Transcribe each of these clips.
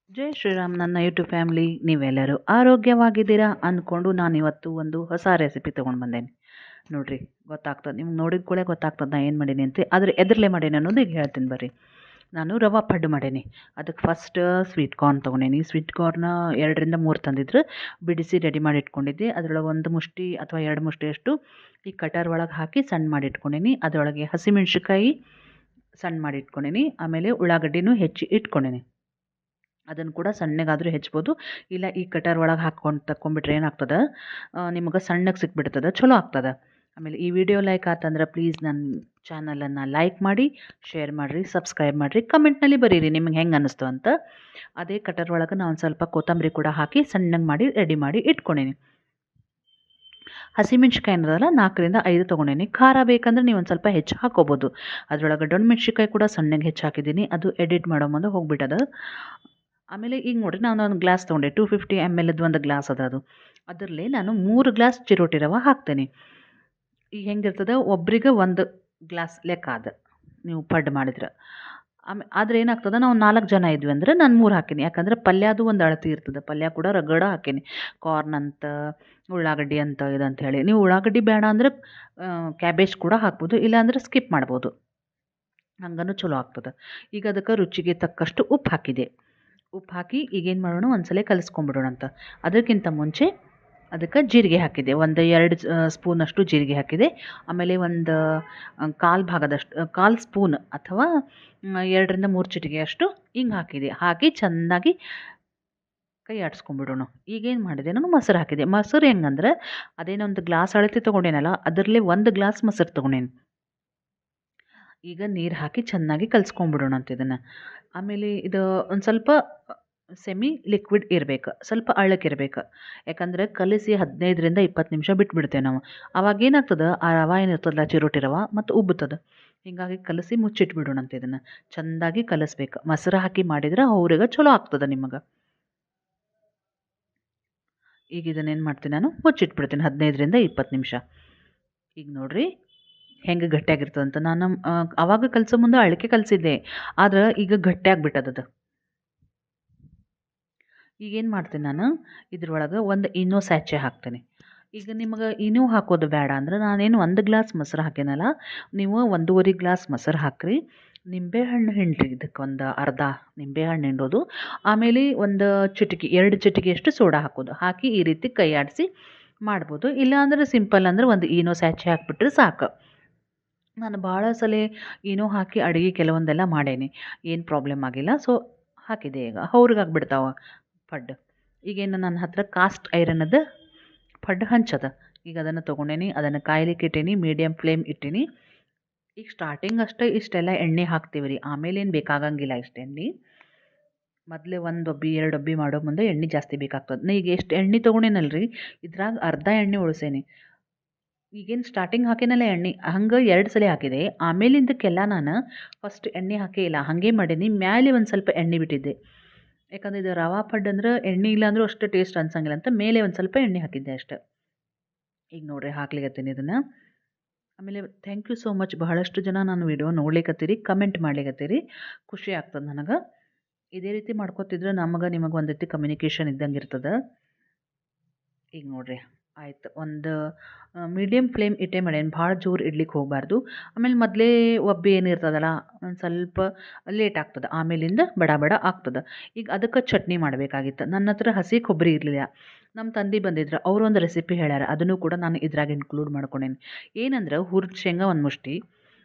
ಜೈ ಶ್ರೀರಾಮ್ ನನ್ನ YouTube family ನೀವೆಲ್ಲರೂ ಆರೋಗ್ಯವಾಗಿದ್ದೀರಾ ಅಂದ್ಕೊಂಡು ನಾನು ಇವತ್ತು ಒಂದು ಹೊಸ ರೆಸಿಪಿ ತೊಗೊಂಡು ಬಂದೇನೆ. ನೋಡ್ರಿ, ಗೊತ್ತಾಗ್ತದೆ ನಿಮ್ಗೆ, ನೋಡಿದ ಕೂಡಲೇ ಗೊತ್ತಾಗ್ತದೆ ನಾನು ಏನು ಮಾಡೀನಿ ಅಂತ. ಆದರೆ ಎದ್ರಲ್ಲೇ ಮಾಡೀನಿ ಅನ್ನೋದು ಈಗ ಹೇಳ್ತೀನಿ ಬರ್ರಿ. ನಾನು ರವೆ ಪಡ್ಡು ಮಾಡೀನಿ. ಅದಕ್ಕೆ ಫಸ್ಟ್ ಸ್ವೀಟ್ ಕಾರ್ನ್ ತೊಗೊಂಡೇನಿ. ಸ್ವೀಟ್ ಕಾರ್ನ 2-3 ತಂದಿದ್ರು, ಬಿಡಿಸಿ ರೆಡಿ ಮಾಡಿ ಇಟ್ಕೊಂಡಿದ್ದೆ. ಅದರೊಳಗೆ ಒಂದು ಮುಷ್ಟಿ ಅಥವಾ 2 ಮುಷ್ಟಿಯಷ್ಟು ಈ ಕಟರ್ ಒಳಗೆ ಹಾಕಿ ಸಣ್ಣ ಮಾಡಿ ಇಟ್ಕೊಂಡೀನಿ. ಅದರೊಳಗೆ ಹಸಿಮೆಣ್ಸಿಕಾಯಿ ಸಣ್ಣ ಮಾಡಿ ಇಟ್ಕೊಂಡೀನಿ. ಆಮೇಲೆ ಉಳ್ಳಾಗಡ್ಡಿನೂ ಹೆಚ್ಚಿ ಇಟ್ಕೊಂಡೀನಿ. ಅದನ್ನು ಕೂಡ ಸಣ್ಣಗಾದರೂ ಹೆಚ್ಚಬೋದು, ಇಲ್ಲ ಈ ಕಟರ್ ಒಳಗೆ ಹಾಕ್ಕೊಂಡು ತಕ್ಕೊಂಬಿಟ್ರೆ ಏನಾಗ್ತದೆ, ನಿಮಗೆ ಸಣ್ಣಗೆ ಸಿಕ್ಬಿಡ್ತದೆ, ಚಲೋ ಆಗ್ತದೆ. ಆಮೇಲೆ ಈ ವಿಡಿಯೋ ಲೈಕ್ ಆತಂದ್ರೆ ಪ್ಲೀಸ್ ನನ್ನ ಚಾನಲನ್ನು ಲೈಕ್ ಮಾಡಿ, ಶೇರ್ ಮಾಡಿರಿ, ಸಬ್ಸ್ಕ್ರೈಬ್ ಮಾಡಿರಿ, ಕಮೆಂಟ್ನಲ್ಲಿ ಬರೀರಿ ನಿಮಗೆ ಹೆಂಗೆ ಅನ್ನಿಸ್ತು ಅಂತ. ಅದೇ ಕಟರ್ ಒಳಗೆ ನಾನು ಒಂದು ಸ್ವಲ್ಪ ಕೊತ್ತಂಬರಿ ಕೂಡ ಹಾಕಿ ಸಣ್ಣಗೆ ಮಾಡಿ ರೆಡಿ ಮಾಡಿ ಇಟ್ಕೊಂಡೀನಿ. ಹಸಿಮೆಣ್ಸಿಕಾಯಿ ಅನ್ನೋದಲ್ಲ 4-5 ತೊಗೊಂಡೇನಿ. ಖಾರ ಬೇಕಂದ್ರೆ ನೀವು ಒಂದು ಸ್ವಲ್ಪ ಹೆಚ್ಚು ಹಾಕೋಬೋದು. ಅದರೊಳಗೆ ದೊಣ್ಣೆ ಮೆಣ್ಸಿಕಾಯಿ ಕೂಡ ಸಣ್ಣಗೆ ಹೆಚ್ಚು ಹಾಕಿದ್ದೀನಿ. ಅದು ಎಡಿಟ್ ಮಾಡೋ ಮುಂದೆ ಹೋಗ್ಬಿಟ್ಟದ. ಆಮೇಲೆ ಈಗ ನೋಡಿರಿ, ನಾನು ಒಂದು ಗ್ಲಾಸ್ ತೊಗೊಂಡೆ, 250 ml ಒಂದು ಗ್ಲಾಸ್ ಅದ. ಅದರಲ್ಲಿ ನಾನು 3 ಗ್ಲಾಸ್ ಚಿರೋಟಿ ರವೆ ಹಾಕ್ತೇನೆ. ಈಗ ಹೆಂಗಿರ್ತದೆ, ಒಬ್ರಿಗೆ 1 ಗ್ಲಾಸ್ ಲೆಕ್ಕ ಅದು ನೀವು ಪಡ್ಡು ಮಾಡಿದ್ರೆ. ಆದರೆ ಏನಾಗ್ತದೆ, ನಾವು 4 ಜನ ಇದ್ವಿ ಅಂದರೆ ನಾನು 3 ಹಾಕೀನಿ. ಯಾಕಂದರೆ ಪಲ್ಯದು ಒಂದು ಅಳತಿ ಇರ್ತದೆ. ಪಲ್ಯ ಕೂಡ ರಗಡ ಹಾಕೀನಿ, ಕಾರ್ನ್ ಅಂತ, ಉಳ್ಳಾಗಡ್ಡಿ ಅಂತ, ಇದಂತ ಹೇಳಿ. ನೀವು ಉಳ್ಳಾಗಡ್ಡಿ ಬೇಡ ಅಂದರೆ ಕ್ಯಾಬೇಜ್ ಕೂಡ ಹಾಕ್ಬೋದು, ಇಲ್ಲಾಂದರೆ ಸ್ಕಿಪ್ ಮಾಡ್ಬೋದು, ಹಂಗನೂ ಚಲೋ ಆಗ್ತದೆ. ಈಗ ಅದಕ್ಕೆ ರುಚಿಗೆ ತಕ್ಕಷ್ಟು ಉಪ್ಪು ಹಾಕಿದೆ. ಉಪ್ಪು ಹಾಕಿ ಈಗೇನು ಮಾಡೋಣ, ಒಂದ್ಸಲ ಕಲಿಸ್ಕೊಂಬಿಡೋಣ ಅಂತ. ಅದಕ್ಕಿಂತ ಮುಂಚೆ ಅದಕ್ಕೆ ಜೀರಿಗೆ ಹಾಕಿದೆ, 1-2 ಸ್ಪೂನಷ್ಟು ಜೀರಿಗೆ ಹಾಕಿದೆ. ಆಮೇಲೆ ಒಂದು ಕಾಲು ಸ್ಪೂನ್ ಅಥವಾ 2-3 ಚಿಟಿಗೆಯಷ್ಟು ಹಿಂಗೆ ಹಾಕಿದೆ. ಹಾಕಿ ಚೆನ್ನಾಗಿ ಕೈ ಆಡಿಸ್ಕೊಂಬಿಡೋಣ. ಈಗೇನು ಮಾಡಿದೆ, ನಾನು ಮೊಸರು ಹಾಕಿದೆ. ಮೊಸರು ಹೆಂಗಂದ್ರೆ, ಅದೇನೊಂದು ಗ್ಲಾಸ್ ಅಳತೆ ತೊಗೊಂಡೇನಲ್ಲ, ಅದರಲ್ಲೇ 1 ಗ್ಲಾಸ್ ಮೊಸರು ತೊಗೊಂಡೇನಿ. ಈಗ ನೀರು ಹಾಕಿ ಚೆನ್ನಾಗಿ ಕಲಿಸ್ಕೊಂಬಿಡೋಣ ಅಂತ ಇದನ್ನು. ಆಮೇಲೆ ಇದು ಒಂದು ಸ್ವಲ್ಪ ಸೆಮಿ ಲಿಕ್ವಿಡ್ ಇರಬೇಕು, ಸ್ವಲ್ಪ ಅಳ್ಳಕ್ಕಿರ್ಬೇಕು. ಯಾಕಂದರೆ ಕಲಿಸಿ 15-20 ನಿಮಿಷ ಬಿಟ್ಬಿಡ್ತೇವೆ ನಾವು. ಅವಾಗ ಏನಾಗ್ತದೆ, ಆ ರವೆ ಏನಿರ್ತದಲ್ಲ, ಚಿರೋಟಿ ರವೆ ಮತ್ತು ಉಬ್ಬುತ್ತದೆ. ಹೀಗಾಗಿ ಕಲಸಿ ಮುಚ್ಚಿಟ್ಬಿಡೋಣ ಅಂತ ಇದನ್ನು. ಚೆಂದಾಗಿ ಕಲಿಸ್ಬೇಕು. ಮೊಸರು ಹಾಕಿ ಮಾಡಿದ್ರೆ ಅವ್ರಿಗೆ ಚಲೋ ಆಗ್ತದೆ ನಿಮಗೆ. ಈಗ ಇದನ್ನೇನು ಮಾಡ್ತೀನಿ, ನಾನು ಮುಚ್ಚಿಟ್ಬಿಡ್ತೀನಿ 15-20 ನಿಮಿಷ. ಈಗ ನೋಡಿರಿ ಹೆಂಗೆ ಗಟ್ಟಿಯಾಗಿರ್ತದೆ ಅಂತ. ನಾನು ಆವಾಗ ಕಲಸೋ ಮುಂದೆ ಅಳಕೆ ಕಲಿಸಿದ್ದೆ, ಆದ್ರೆ ಈಗ ಗಟ್ಟಿಯಾಗ್ಬಿಟ್ಟದದು. ಈಗೇನು ಮಾಡ್ತೀನಿ, ನಾನು ಇದ್ರೊಳಗೆ ಒಂದು ಇನೋ ಸ್ಯಾಚೆ ಹಾಕ್ತೀನಿ. ಈಗ ನಿಮಗೆ ಇನೋ ಹಾಕೋದು ಬೇಡ ಅಂದ್ರೆ, ನಾನೇನು 1 ಗ್ಲಾಸ್ ಮೊಸರು ಹಾಕೇನಲ್ಲ, ನೀವು 1.5 ಗ್ಲಾಸ್ ಮೊಸರು ಹಾಕ್ರಿ. ನಿಂಬೆಹಣ್ಣು ಹಿಂಡ್ರಿ, ಇದಕ್ಕೆ ಒಂದು ಅರ್ಧ ನಿಂಬೆಹಣ್ಣು ಹಿಂಡೋದು. ಆಮೇಲೆ ಒಂದು ಚಿಟಿಕೆ 2 ಚಿಟಿಕೆಯಷ್ಟು ಸೋಡಾ ಹಾಕೋದು. ಹಾಕಿ ಈ ರೀತಿ ಕೈ ಆಡಿಸಿ ಮಾಡ್ಬೋದು. ಇಲ್ಲಾಂದ್ರೆ ಸಿಂಪಲ್ ಅಂದ್ರೆ ಒಂದು ಈನೋ ಸ್ಯಾಚೆ ಹಾಕ್ಬಿಟ್ರೆ ಸಾಕು. ನಾನು ಭಾಳ ಸಲ ಏನೋ ಹಾಕಿ ಅಡುಗೆ ಕೆಲವೊಂದೆಲ್ಲ ಮಾಡೇನಿ, ಏನು ಪ್ರಾಬ್ಲಮ್ ಆಗಿಲ್ಲ. ಸೊ ಹಾಕಿದೆ, ಈಗ ಅವ್ರಿಗಾಗ್ಬಿಡ್ತಾವೆ ಪಡ್ಡು. ಈಗೇನು ನನ್ನ ಹತ್ರ ಕಾಸ್ಟ್ ಐರನ್ನದ ಪಡ್ಡು ಹಂಚದ. ಈಗ ಅದನ್ನು ತೊಗೊಂಡೇನಿ, ಅದನ್ನು ಕಾಯ್ಲಿಕ್ಕೆ ಇಟ್ಟೀನಿ, ಮೀಡಿಯಮ್ ಫ್ಲೇಮ್ ಇಟ್ಟೀನಿ. ಈಗ ಸ್ಟಾರ್ಟಿಂಗ್ ಅಷ್ಟೇ ಇಷ್ಟೆಲ್ಲ ಎಣ್ಣೆ ಹಾಕ್ತೀವಿ ರೀ, ಆಮೇಲೇನು ಬೇಕಾಗಂಗಿಲ್ಲ ಇಷ್ಟು ಎಣ್ಣೆ. ಮೊದಲೇ 1 ಡಬ್ಬಿ 2 ಡಬ್ಬಿ ಮಾಡೋ ಮುಂದೆ ಎಣ್ಣೆ ಜಾಸ್ತಿ ಬೇಕಾಗ್ತದೆ. ನಾ ಈಗ ಎಷ್ಟು ಎಣ್ಣೆ ತೊಗೊಂಡೇನಲ್ರಿ, ಇದ್ರಾಗ ಅರ್ಧ ಎಣ್ಣೆ ಉಳಿಸೇನಿ. ಈಗೇನು ಸ್ಟಾರ್ಟಿಂಗ್ ಹಾಕೇನಲ್ಲ ಎಣ್ಣೆ, ಹಂಗೆ 2 ಸಲ ಹಾಕಿದೆ. ಆಮೇಲಿಂದಕ್ಕೆಲ್ಲ ನಾನು ಫಸ್ಟ್ ಎಣ್ಣೆ ಹಾಕೇ ಇಲ್ಲ, ಹಾಗೆ ಮಾಡೀನಿ. ಮ್ಯಾಲೆ ಒಂದು ಸ್ವಲ್ಪ ಎಣ್ಣೆ ಬಿಟ್ಟಿದ್ದೆ, ಯಾಕಂದರೆ ಇದು ರವಾ ಪಡ್ಡು ಅಂದ್ರೆ ಎಣ್ಣೆ ಇಲ್ಲ ಅಂದರೂ ಅಷ್ಟು ಟೇಸ್ಟ್ ಅನ್ಸಂಗಿಲ್ಲ ಅಂತ ಮೇಲೆ ಒಂದು ಸ್ವಲ್ಪ ಎಣ್ಣೆ ಹಾಕಿದ್ದೆ ಅಷ್ಟೆ. ಈಗ ನೋಡ್ರಿ ಹಾಕ್ಲಿಕತ್ತೀನಿ ಇದನ್ನು. ಆಮೇಲೆ ಥ್ಯಾಂಕ್ ಯು ಸೋ ಮಚ್, ಬಹಳಷ್ಟು ಜನ ನಾನು ವಿಡಿಯೋ ನೋಡ್ಲಿಕತ್ತೀರಿ, ಕಮೆಂಟ್ ಮಾಡ್ಲಿಕತ್ತೀರಿ, ಖುಷಿ ಆಗ್ತದೆ ನನಗೆ. ಇದೇ ರೀತಿ ಮಾಡ್ಕೊತಿದ್ರೆ ನಮಗೆ ನಿಮಗೆ ಒಂದು ರೀತಿ ಕಮ್ಯುನಿಕೇಷನ್ ಇದ್ದಂಗೆ ಇರ್ತದೆ. ಈಗ ನೋಡ್ರಿ ಆಯ್ತು, ಒಂದು ಮೀಡಿಯಮ್ ಫ್ಲೇಮ್ ಇಟ್ಟೇ ಮಾಡೇನಿ, ಭಾಳ ಜೋರು ಇಡ್ಲಿಕ್ಕೆ ಹೋಗಬಾರ್ದು. ಆಮೇಲೆ ಮೊದಲೇ ಒಬ್ಬಿ ಏನಿರ್ತದಲ್ಲ, ಒಂದು ಸ್ವಲ್ಪ ಲೇಟ್ ಆಗ್ತದೆ, ಆಮೇಲಿಂದ ಬಡ ಬಡ ಆಗ್ತದೆ. ಈಗ ಅದಕ್ಕೆ ಚಟ್ನಿ ಮಾಡಬೇಕಾಗಿತ್ತು. ನನ್ನ ಹತ್ರ ಹಸಿ ಕೊಬ್ಬರಿ ಇರಲಿಲ್ಲ. ನಮ್ಮ ತಂದೆ ಬಂದಿದ್ರು, ಅವರು ಒಂದು ರೆಸಿಪಿ ಹೇಳ್ಯಾರ, ಅದನ್ನು ಕೂಡ ನಾನು ಇದ್ರಾಗ ಇನ್ಕ್ಲೂಡ್ ಮಾಡ್ಕೊಂಡೇನಿ. ಏನಂದ್ರೆ, ಹುರಿದ ಶೇಂಗಾ 1 ಮುಷ್ಟಿ,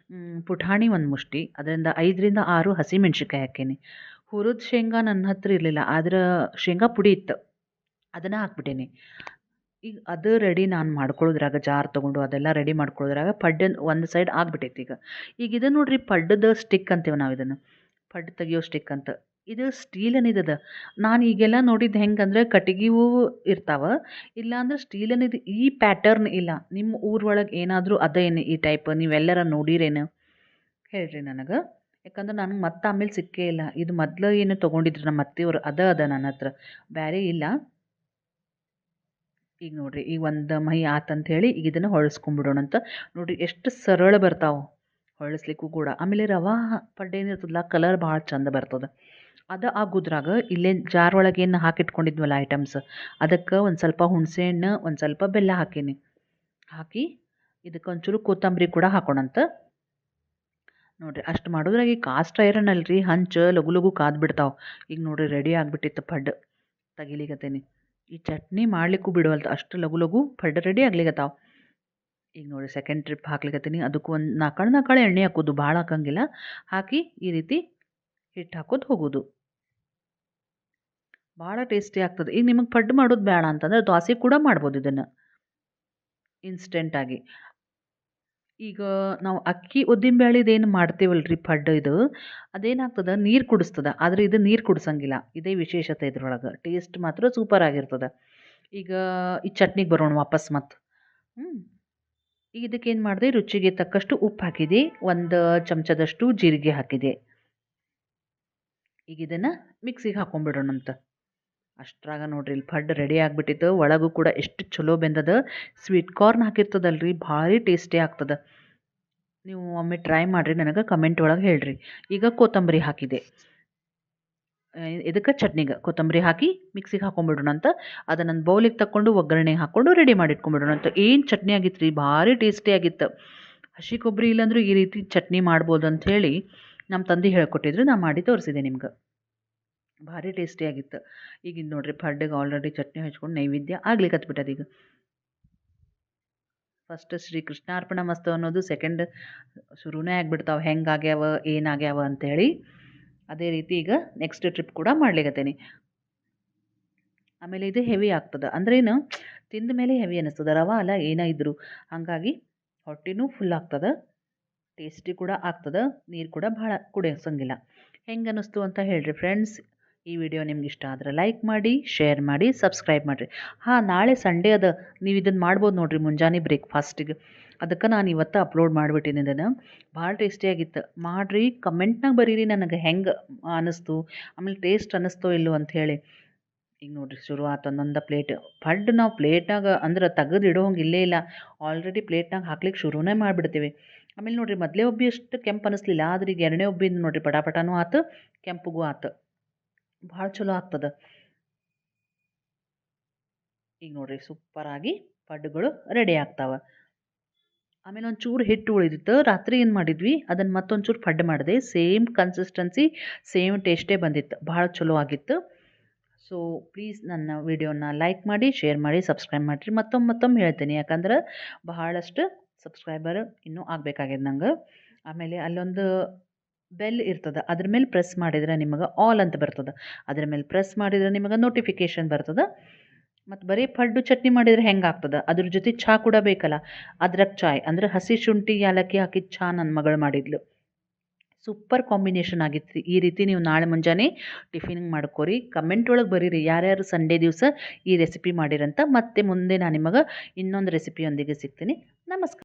ಪುಟಾಣಿ 1 ಮುಷ್ಟಿ, ಅದರಿಂದ 5-6 ಹಸಿ ಮೆಣ್ಸಿನ್ಕಾಯಿ ಹಾಕೀನಿ. ಹುರಿದ ಶೇಂಗಾ ನನ್ನ ಹತ್ರ ಇರಲಿಲ್ಲ, ಆದ್ರೆ ಶೇಂಗಾ ಪುಡಿ ಇತ್ತು, ಅದನ್ನು ಹಾಕ್ಬಿಟ್ಟೇನಿ. ಈಗ ಅದು ರೆಡಿ ನಾನು ಮಾಡ್ಕೊಳ್ಳೋದ್ರಾಗ, ಜಾರ್ ತೊಗೊಂಡು ಅದೆಲ್ಲ ರೆಡಿ ಮಾಡ್ಕೊಳ್ಳೋದ್ರಾಗ ಪಡ್ಡನ್ನು ಒಂದು ಸೈಡ್ ಆಗಿಬಿಟ್ಟೈತಿ. ಈಗ ಇದು ನೋಡ್ರಿ, ಪಡ್ಡದ ಸ್ಟಿಕ್ ಅಂತೀವಿ ನಾವು ಇದನ್ನು, ಪಡ್ಡು ತೆಗಿಯೋ ಸ್ಟಿಕ್ ಅಂತ. ಇದು ಸ್ಟೀಲನಿದದ. ನಾನು ಈಗೆಲ್ಲ ನೋಡಿದ್ದು ಹೆಂಗಂದ್ರೆ ಕಟ್ಟಿಗೆವು ಇರ್ತಾವೆ, ಇಲ್ಲಾಂದ್ರೆ ಸ್ಟೀಲನಿದು. ಈ ಪ್ಯಾಟರ್ನ್ ಇಲ್ಲ. ನಿಮ್ಮ ಊರೊಳಗೆ ಏನಾದರೂ ಅದೇನು ಈ ಟೈಪ್, ನೀವೆಲ್ಲರ ನೋಡಿರೇನು ಹೇಳ್ರಿ ನನಗೆ. ಯಾಕಂದ್ರೆ ನನಗೆ ಮತ್ತೆ ಆಮೇಲೆ ಸಿಕ್ಕೇ ಇಲ್ಲ. ಇದು ಮೊದಲು ಏನು ತೊಗೊಂಡಿದ್ರು ನಮ್ಮ ಅತ್ತೆಯವರು, ಅದ ನನ್ನ ಹತ್ರ, ಬೇರೆ ಇಲ್ಲ. ಈಗ ನೋಡ್ರಿ, ಈಗ ಒಂದು ಮೈ ಆತಂತ ಹೇಳಿ ಈಗ ಇದನ್ನು ಹೊಳಸ್ಕೊಂಬಿಡೋಣ ಅಂತ. ನೋಡಿರಿ ಎಷ್ಟು ಸರಳ ಬರ್ತಾವೆ ಹೊಳಸ್ಲಿಕ್ಕೂ ಕೂಡ. ಆಮೇಲೆ ರವಾ ಪಡ್ಡು ಏನಿರ್ತದಲ್ಲ, ಕಲರ್ ಭಾಳ ಚಂದ ಬರ್ತದೆ. ಅದು ಆಗೋದ್ರಾಗ ಇಲ್ಲೇ ಜಾರ್ ಒಳಗೆ ಏನು ಹಾಕಿಟ್ಕೊಂಡಿದ್ವಲ್ಲ ಐಟಮ್ಸ್, ಅದಕ್ಕೆ ಒಂದು ಸ್ವಲ್ಪ ಹುಣಸೆ ಹಣ್ಣು ಒಂದು ಸ್ವಲ್ಪ ಬೆಲ್ಲ ಹಾಕೀನಿ. ಹಾಕಿ ಇದಕ್ಕೆ ಒಂಚೂರು ಕೊತ್ತಂಬರಿ ಕೂಡ ಹಾಕೋಣಂತ. ನೋಡಿರಿ ಅಷ್ಟು ಮಾಡೋದ್ರಾಗ ಈ ಕಾಸ್ಟ್ ಐರನ್ ಅಲ್ರಿ, ಹಂಚು ಲಘು ಲಘು ಕಾದು ಬಿಡ್ತಾವೆ. ಈಗ ನೋಡಿರಿ ರೆಡಿ ಆಗಿಬಿಟ್ಟಿತ್ತು ಪಡ್ಡು ತೆಗಿಲಿಕತ್ತೀನಿ. ಈ ಚಟ್ನಿ ಮಾಡ್ಲಿಕ್ಕೂ ಬಿಡುವಲ್ತು, ಅಷ್ಟು ಲಘು ಲಘು ಪಡ್ಡು ರೆಡಿ ಆಗ್ಲಿಕತ್ತಾವ. ಈಗ ನೋಡಿ ಸೆಕೆಂಡ್ ಟ್ರಿಪ್ ಹಾಕ್ಲಿಕತ್ತೀನಿ. ಅದಕ್ಕೂ ಒಂದು ನಾಲ್ಕಾಳು ಎಣ್ಣೆ ಹಾಕೋದು, ಭಾಳ ಹಾಕಂಗಿಲ್ಲ. ಹಾಕಿ ಈ ರೀತಿ ಹಿಟ್ಟು ಹಾಕೋದು ಹೋಗೋದು. ಭಾಳ ಟೇಸ್ಟಿ ಆಗ್ತದೆ. ಈಗ ನಿಮಗೆ ಪಡ್ಡು ಮಾಡೋದು ಬೇಡ ಅಂತಂದ್ರೆ ದೋಸೆ ಕೂಡ ಮಾಡ್ಬೋದು ಇದನ್ನು ಇನ್ಸ್ಟೆಂಟಾಗಿ. ಈಗ ನಾವು ಅಕ್ಕಿ ಉದ್ದಿನ ಬ್ಯಾಳಿದೇನು ಮಾಡ್ತೀವಲ್ರಿ ಪಡ್ಡು ಇದು, ಅದೇನಾಗ್ತದೆ ನೀರು ಕುಡಿಸ್ತದೆ. ಆದರೆ ಇದು ನೀರು ಕುಡಿಸಂಗಿಲ್ಲ. ಇದೇ ವಿಶೇಷತೆ ಇದ್ರೊಳಗೆ. ಟೇಸ್ಟ್ ಮಾತ್ರ ಸೂಪರ್ ಆಗಿರ್ತದೆ. ಈಗ ಈ ಚಟ್ನಿಗೆ ಬರೋಣ ವಾಪಸ್ ಮತ್ತೆ. ಈಗ ಇದಕ್ಕೇನು ಮಾಡಿದೆ, ರುಚಿಗೆ ತಕ್ಕಷ್ಟು ಉಪ್ಪು ಹಾಕಿದೆ, ಒಂದು ಚಮಚದಷ್ಟು ಜೀರಿಗೆ ಹಾಕಿದೆ. ಈಗ ಇದನ್ನು ಮಿಕ್ಸಿಗೆ ಹಾಕೊಂಡ್ಬಿಡೋಣಂತ. ಅಷ್ಟ್ರಾಗ ನೋಡ್ರಿ ಇಲ್ಲಿ ಪಡ್ಡು ರೆಡಿ ಆಗಿಬಿಟ್ಟಿತ್ತು. ಒಳಗೂ ಕೂಡ ಎಷ್ಟು ಚಲೋ ಬೆಂದದ. ಸ್ವೀಟ್ ಕಾರ್ನ್ ಹಾಕಿರ್ತದಲ್ರಿ, ಭಾರಿ ಟೇಸ್ಟಿ ಆಗ್ತದೆ. ನೀವು ಒಮ್ಮೆ ಟ್ರೈ ಮಾಡಿರಿ, ನನಗೆ ಕಮೆಂಟ್ ಒಳಗೆ ಹೇಳ್ರಿ. ಈಗ ಕೊತ್ತಂಬರಿ ಹಾಕಿದೆ. ಇದಕ್ಕೆ ಚಟ್ನಿಗೆ ಕೊತ್ತಂಬರಿ ಹಾಕಿ ಮಿಕ್ಸಿಗೆ ಹಾಕೊಂಡ್ಬಿಡೋಣ ಅಂತ. ಅದನ್ನು ಬೌಲಿಗೆ ತಕ್ಕೊಂಡು ಒಗ್ಗರಣೆ ಹಾಕ್ಕೊಂಡು ರೆಡಿ ಮಾಡಿಟ್ಕೊಂಡ್ಬಿಡೋಣ ಅಂತ. ಏನು ಚಟ್ನಿ ಆಗಿತ್ತು ರೀ, ಭಾರಿ ಟೇಸ್ಟಿ ಆಗಿತ್ತು. ಹಸಿ ಕೊಬ್ಬರಿ ಇಲ್ಲಾಂದ್ರೂ ಈ ರೀತಿ ಚಟ್ನಿ ಮಾಡ್ಬೋದು ಅಂಥೇಳಿ ನಮ್ಮ ತಂದೆ ಹೇಳ್ಕೊಟ್ಟಿದ್ರು, ನಾನು ಮಾಡಿ ತೋರಿಸಿದೆ ನಿಮ್ಗೆ. ಭಾರಿ ಟೇಸ್ಟಿಯಾಗಿತ್ತು. ಈಗ ಇದು ನೋಡಿರಿ ಪಡ್ಡಿಗೆ ಆಲ್ರೆಡಿ ಚಟ್ನಿ ಹಚ್ಕೊಂಡು ನೈವೇದ್ಯ ಆಗ್ಲಿಕ್ಕೆ ಈಗ. ಫಸ್ಟ್ ಶ್ರೀ ಕೃಷ್ಣಾರ್ಪಣ ಮಸ್ತು ಅನ್ನೋದು ಸೆಕೆಂಡ್ ಶುರುನೇ ಆಗಿಬಿಡ್ತಾವೆ, ಹೆಂಗಾಗ್ಯಾವ ಏನಾಗ್ಯಾವ ಅಂಥೇಳಿ. ಅದೇ ರೀತಿ ಈಗ ನೆಕ್ಸ್ಟ್ ಟ್ರಿಪ್ ಕೂಡ ಮಾಡ್ಲಿಕತ್ತೀನಿ. ಆಮೇಲೆ ಇದು ಹೆವಿ ಆಗ್ತದೆ. ಅಂದ್ರೇನು ತಿಂದ ಮೇಲೆ ಹೆವಿ ಅನ್ನಿಸ್ತದೆ, ರವೆ ಅಲ್ಲ ಏನೇ ಇದ್ದರೂ. ಹಾಗಾಗಿ ಹೊಟ್ಟೆನೂ ಫುಲ್ ಆಗ್ತದೆ, ಟೇಸ್ಟಿ ಕೂಡ ಆಗ್ತದೆ, ನೀರು ಕೂಡ ಭಾಳ ಕುಡಿಯೋಸಂಗಿಲ್ಲ. ಹೆಂಗೆ ಅನ್ನಿಸ್ತು ಅಂತ ಹೇಳ್ರಿ ಫ್ರೆಂಡ್ಸ್. ಈ ವಿಡಿಯೋ ನಿಮ್ಗೆ ಇಷ್ಟ ಆದರೆ ಲೈಕ್ ಮಾಡಿ, ಶೇರ್ ಮಾಡಿ, ಸಬ್ಸ್ಕ್ರೈಬ್ ಮಾಡಿರಿ. ನಾಳೆ ಸಂಡೇ ಅದ, ನೀವು ಇದನ್ನು ಮಾಡ್ಬೋದು ನೋಡಿರಿ ಮುಂಜಾನೆ ಬ್ರೇಕ್ಫಾಸ್ಟಿಗೆ. ಅದಕ್ಕೆ ನಾನು ಇವತ್ತು ಅಪ್ಲೋಡ್ ಮಾಡಿಬಿಟ್ಟಿನಿ ಇದನ್ನು. ಭಾಳ ಟೇಸ್ಟಿಯಾಗಿತ್ತು. ಮಾಡಿರಿ, ಕಮೆಂಟ್ನಾಗ ಬರೀರಿ ನನಗೆ ಹೆಂಗೆ ಅನ್ನಿಸ್ತು, ಆಮೇಲೆ ಟೇಸ್ಟ್ ಅನ್ನಿಸ್ತೋ ಇಲ್ಲೋ ಅಂಥೇಳಿ. ಈಗ ನೋಡಿರಿ ಶುರು ಆತು ಒಂದೊಂದು ಪ್ಲೇಟ್ ಪಡ್ಡು. ನಾವು ಪ್ಲೇಟ್ನಾಗ ಅಂದ್ರೆ ತೆಗೆದು ಇಡೋಂಗೆ ಇಲ್ಲೇ ಇಲ್ಲ, ಆಲ್ರೆಡಿ ಪ್ಲೇಟ್ನಾಗ ಹಾಕ್ಲಿಕ್ಕೆ ಶುರುನೇ ಮಾಡಿಬಿಡ್ತೀವಿ. ಆಮೇಲೆ ನೋಡಿರಿ ಮೊದಲೇ ಒಬ್ಬಿ ಅಷ್ಟು ಕೆಂಪು ಅನ್ನಿಸ್ಲಿಲ್ಲ, ಆದ್ರೆ ಈಗ ಎರಡನೇ ಒಬ್ಬಿಂದ ನೋಡಿರಿ ಪಟಾಪಟಾನೂ ಆತು, ಕೆಂಪಗೂ ಆತು, ಭಾಳ ಚಲೋ ಆಗ್ತದೆ. ಈಗ ನೋಡಿರಿ ಸೂಪರಾಗಿ ಪಡ್ಡುಗಳು ರೆಡಿ ಆಗ್ತಾವೆ. ಆಮೇಲೆ ಒಂಚೂರು ಹಿಟ್ಟು ಉಳಿದಿತ್ತು, ರಾತ್ರಿ ಏನು ಮಾಡಿದ್ವಿ ಅದನ್ನು ಮತ್ತೊಂಚೂರು ಪಡ್ಡು ಮಾಡಿದೆ. ಸೇಮ್ ಕನ್ಸಿಸ್ಟೆನ್ಸಿ, ಸೇಮ್ ಟೇಸ್ಟೇ ಬಂದಿತ್ತು, ಭಾಳ ಚಲೋ ಆಗಿತ್ತು. ಸೊ ಪ್ಲೀಸ್ ನನ್ನ ವಿಡಿಯೋನ ಲೈಕ್ ಮಾಡಿ, ಶೇರ್ ಮಾಡಿ, ಸಬ್ಸ್ಕ್ರೈಬ್ ಮಾಡಿರಿ. ಮತ್ತೊಮ್ಮೆ ಹೇಳ್ತೀನಿ, ಯಾಕಂದ್ರೆ ಬಹಳಷ್ಟು ಸಬ್ಸ್ಕ್ರೈಬರ್ ಇನ್ನೂ ಆಗಬೇಕಾಗಿದೆ ನಂಗೆ. ಆಮೇಲೆ ಅಲ್ಲೊಂದು ಬೆಲ್ ಇರ್ತದೆ, ಅದ್ರ ಮೇಲೆ ಪ್ರೆಸ್ ಮಾಡಿದ್ರೆ ನಿಮಗೆ ಆಲ್ ಅಂತ ಬರ್ತದೆ. ಅದ್ರ ಮೇಲೆ ಪ್ರೆಸ್ ಮಾಡಿದ್ರೆ ನಿಮಗೆ ನೋಟಿಫಿಕೇಷನ್ ಬರ್ತದೆ. ಮತ್ತು ಬರೀ ಪಡ್ಡು ಚಟ್ನಿ ಮಾಡಿದರೆ ಹೆಂಗೆ ಆಗ್ತದೆ, ಅದ್ರ ಜೊತೆ ಚಹಾ ಕೂಡ ಬೇಕಲ್ಲ. ಅದ್ರಕ್ಕೆ ಚಾಯ್ ಅಂದರೆ ಹಸಿ ಶುಂಠಿ ಏಲಕ್ಕಿ ಹಾಕಿದ ಚಹಾ ನನ್ನ ಮಗಳು ಮಾಡಿದ್ಲು, ಸೂಪರ್ ಕಾಂಬಿನೇಷನ್ ಆಗಿತ್ತು. ಈ ರೀತಿ ನೀವು ನಾಳೆ ಮುಂಜಾನೆ ಟಿಫಿನಿಗೆ ಮಾಡ್ಕೋರಿ. ಕಮೆಂಟ್ ಒಳಗೆ ಬರೀರಿ ಯಾರ್ಯಾರು ಸಂಡೇ ದಿವಸ ಈ ರೆಸಿಪಿ ಮಾಡಿರಂತ. ಮತ್ತೆ ಮುಂದೆ ನಾನು ನಿಮಗೆ ಇನ್ನೊಂದು ರೆಸಿಪಿಯೊಂದಿಗೆ ಸಿಗ್ತೀನಿ. ನಮಸ್ಕಾರ.